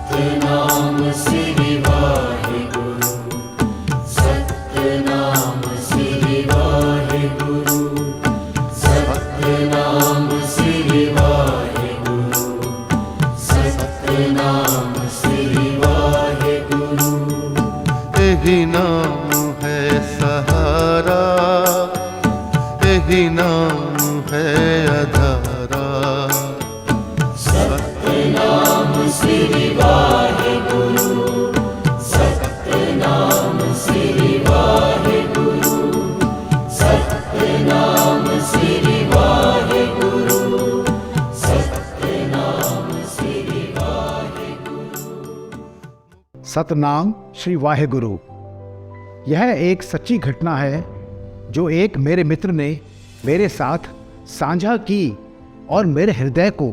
सतनाम श्री वाहेगुरु, सतनाम श्री वाहेगुरु, सतनाम श्री वाहेगुरु, सतनाम श्री वाहेगुरु। यही नाम है सहारा, यही नाम है आधारा। सतनाम श्री वाहेगुरु, सतनाम श्री वाहेगुरु, सतनाम श्री वाहेगुरु, सतनाम श्री वाहेगुरु। सतनाम श्री वाहेगुरु। यह एक सच्ची घटना है जो एक मेरे मित्र ने मेरे साथ साझा की और मेरे हृदय को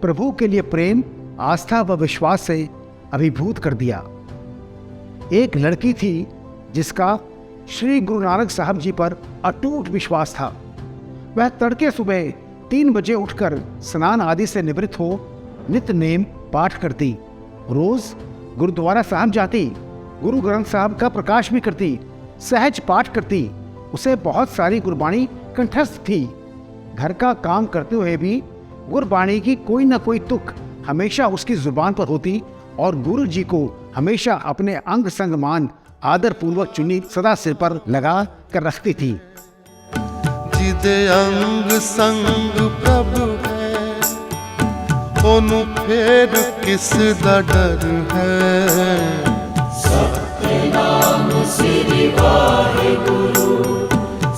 प्रभु के लिए प्रेम, आस्था व विश्वास से अभिभूत कर दिया। एक लड़की थी जिसका श्री गुरु नानक साहब जी पर अटूट विश्वास था। वह तड़के सुबह 3 बजे उठकर स्नान आदि से निवृत्त हो नित्य नेम पाठ करती, रोज गुरुद्वारा साहब जाती, गुरु ग्रंथ साहब का प्रकाश भी करती, सहज पाठ करती। उसे बहुत सारी गुरबाणी कंठस्थ थी। घर का काम करते हुए भी गुरबाणी की कोई न कोई तुक हमेशा उसकी जुबान पर होती और गुरु जी को हमेशा अपने अंग संग मान आदर पूर्वक चुन्नी सदा सिर पर लगा कर रखती थी। जिदे अंग संग प्रभु है, ओनु फेर किस दा डर है। सतनाम श्री वाहेगुरु,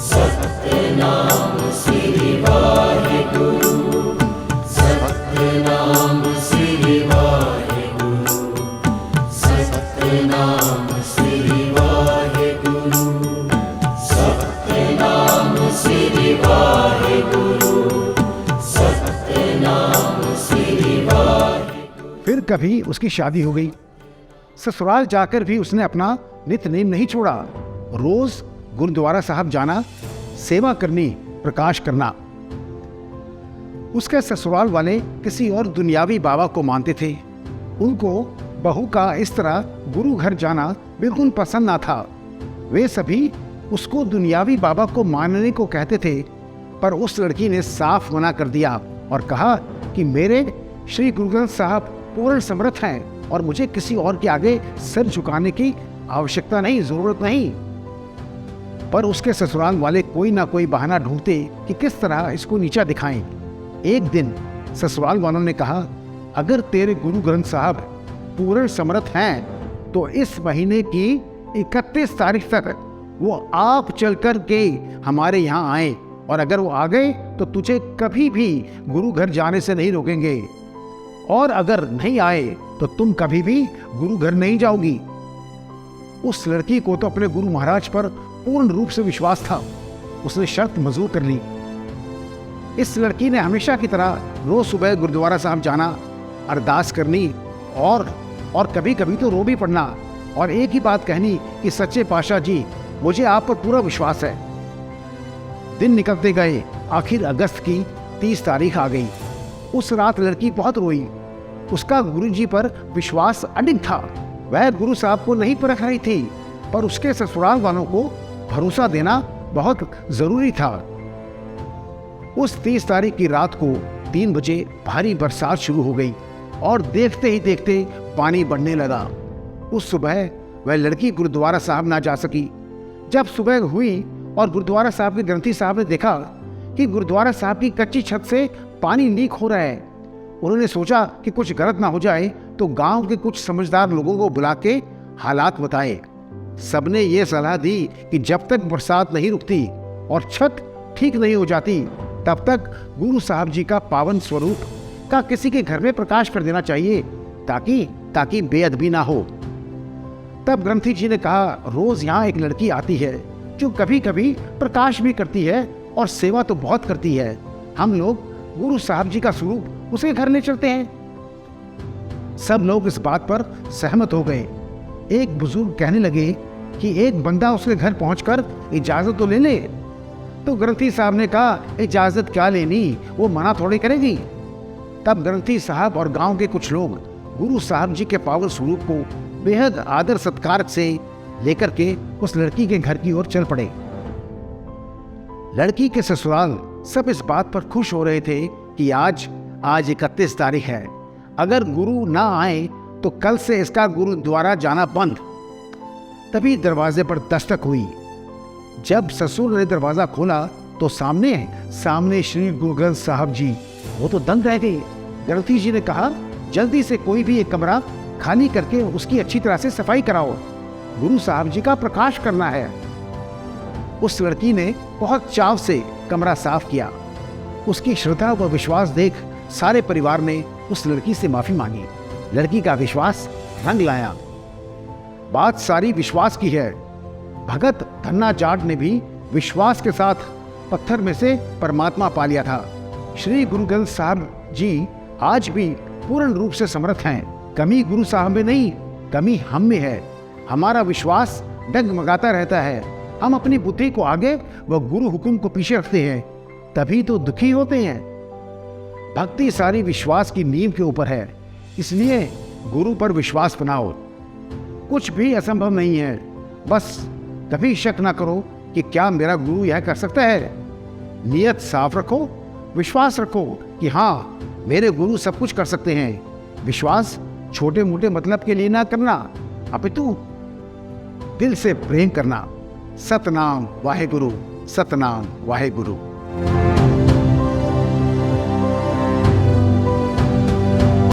सतनाम श्री वाहेगुरु, सतनाम श्री वाहेगुरु, सतनाम श्री वाहेगुरु, सतनाम श्री वाहेगुरु, सतनाम श्री वाहेगुरु। फिर कभी उसकी शादी हो गई। ससुराल जाकर भी उसने अपना नित्य नेम नहीं छोड़ा। रोज गुरुद्वारा साहब जाना, सेवा करनी, प्रकाश करना। उसके ससुराल वाले किसी और दुनियावी बाबा को मानते थे। उनको बहू का इस तरह गुरु घर जाना बिल्कुल पसंद ना था। वे सभी उसको दुनियावी बाबा को मानने को कहते थे, पर उस लड़की ने साफ मना कर दिया और कहा कि मेरे श्री गुरु ग्रंथ साहब पूर्ण समर्थ हैं और मुझे किसी और के आगे सिर झुकाने की आवश्यकता नहीं, जरूरत नहीं। पर उसके ससुराल वाले कोई ना कोई बहाना ढूंढते कि किस तरह इसको नीचा दिखाएं। एक दिन ससुराल वालों ने कहा, अगर तेरे गुरु ग्रंथ साहब पूर्ण समर्थ हैं तो इस महीने की 31 तारीख तक वो आप चल कर के हमारे यहाँ आए, और अगर वो आ गए तो तुझे कभी भी गुरु घर जाने से नहीं रोकेंगे, और अगर नहीं आए तो तुम कभी भी गुरु घर नहीं जाओगी। उस लड़की को तो अपने गुरु महाराज पर पूर्ण रूप से विश्वास था। उसने शर्त मंजूर कर ली। इस लड़की ने हमेशा की तरह रोज सुबह गुरुद्वारा साहब जाना, अरदास करनी और कभी कभी तो रो भी पड़ना, और एक ही बात कहनी कि सच्चे पातशाह जी, मुझे आप पर पूरा विश्वास है। दिन निकलते गए। आखिर अगस्त की 30 तारीख आ गई। उस रात लड़की बहुत रोई। उसका गुरु जी पर विश्वास अडिग था। वह गुरु साहब को नहीं परख रही थी, पर उसके ससुराल वालों को भरोसा देना बहुत जरूरी था। उस 30 तारीख की रात को 3 बजे भारी बरसात शुरू हो गई और देखते ही देखते पानी बढ़ने लगा। उस सुबह वह लड़की गुरुद्वारा साहब ना जा सकी। जब सुबह हुई और गुरुद्वारा साहब के ग्रंथी साहब ने देखा कि गुरुद्वारा साहब की कच्ची छत से पानी लीक हो रहा है, उन्होंने सोचा कि कुछ गलत ना हो जाए, तो गांव के कुछ समझदार लोगों को बुला के हालात बताए। सबने ये सलाह दी कि जब तक बरसात नहीं रुकती और छत ठीक नहीं हो जाती, तब तक गुरु साहब जी का पावन स्वरूप का किसी के घर में प्रकाश कर देना चाहिए, ताकि बेअदबी ना हो। तब ग्रंथी जी ने कहा, रोज यहाँ एक लड़की आती है जो कभी कभी प्रकाश भी करती है और सेवा तो बहुत करती है। हम लोग गुरु साहब जी का स्वरूप उसके घर ले चलते हैं। सब लोग इस बात पर सहमत हो गए। एक बुजुर्ग कहने लगे कि एक बंदा उसके घर पहुंचकर इजाजत तो ले ले। तो ग्रंथी साहब ने कहा, इजाजत क्या लेनी, वो मना थोड़ी करेगी। तब ग्रंथी साहब और गांव के कुछ लोग गुरु साहब जी के पावन स्वरूप को बेहद आदर सत्कार से लेकर के उस लड़की के घर की ओर चल पड़े। लड़की के ससुराल सब इस बात पर खुश हो रहे थे कि आज 31 तारीख है, अगर गुरु ना आए तो कल से इसका गुरुद्वारा जाना बंद। तभी दरवाजे पर दस्तक हुई। जब ससुर ने दरवाजा खोला तो सामने श्री गुरु ग्रंथ साहब जी, वो तो दंग रह गए। गणपति जी ने कहा, जल्दी से कोई भी एक कमरा खाली करके उसकी अच्छी तरह से सफाई कराओ, गुरु साहब जी का प्रकाश करना है। उस लड़की ने बहुत चाव से कमरा साफ किया। उसकी श्रद्धा व विश्वास देख सारे परिवार ने उस लड़की से माफी मांगी। लड़की का विश्वास रंग लाया। बात सारी विश्वास की है। भगत धन्ना जाट ने भी विश्वास के साथ पत्थर में से परमात्मा पा लिया था। श्री गुरु ग्रंथ साहब जी आज भी पूर्ण रूप से समर्थ हैं। कमी गुरु साहब में नहीं, कमी हम में है। हमारा विश्वास डगमगाता रहता है। हम अपनी बुद्धि को आगे व गुरु हुक्म को पीछे रखते हैं, तभी तो दुखी होते हैं। भक्ति सारी विश्वास की नींव के ऊपर है, इसलिए गुरु पर विश्वास बनाओ। कुछ भी असंभव नहीं है। बस कभी शक ना करो कि क्या मेरा गुरु यह कर सकता है। नियत साफ रखो, विश्वास रखो कि हाँ, मेरे गुरु सब कुछ कर सकते हैं। विश्वास छोटे मोटे मतलब के लिए ना करना, अपितु दिल से प्रेम करना। सतनाम वाहे गुरु, सतनाम वाहे गुरु।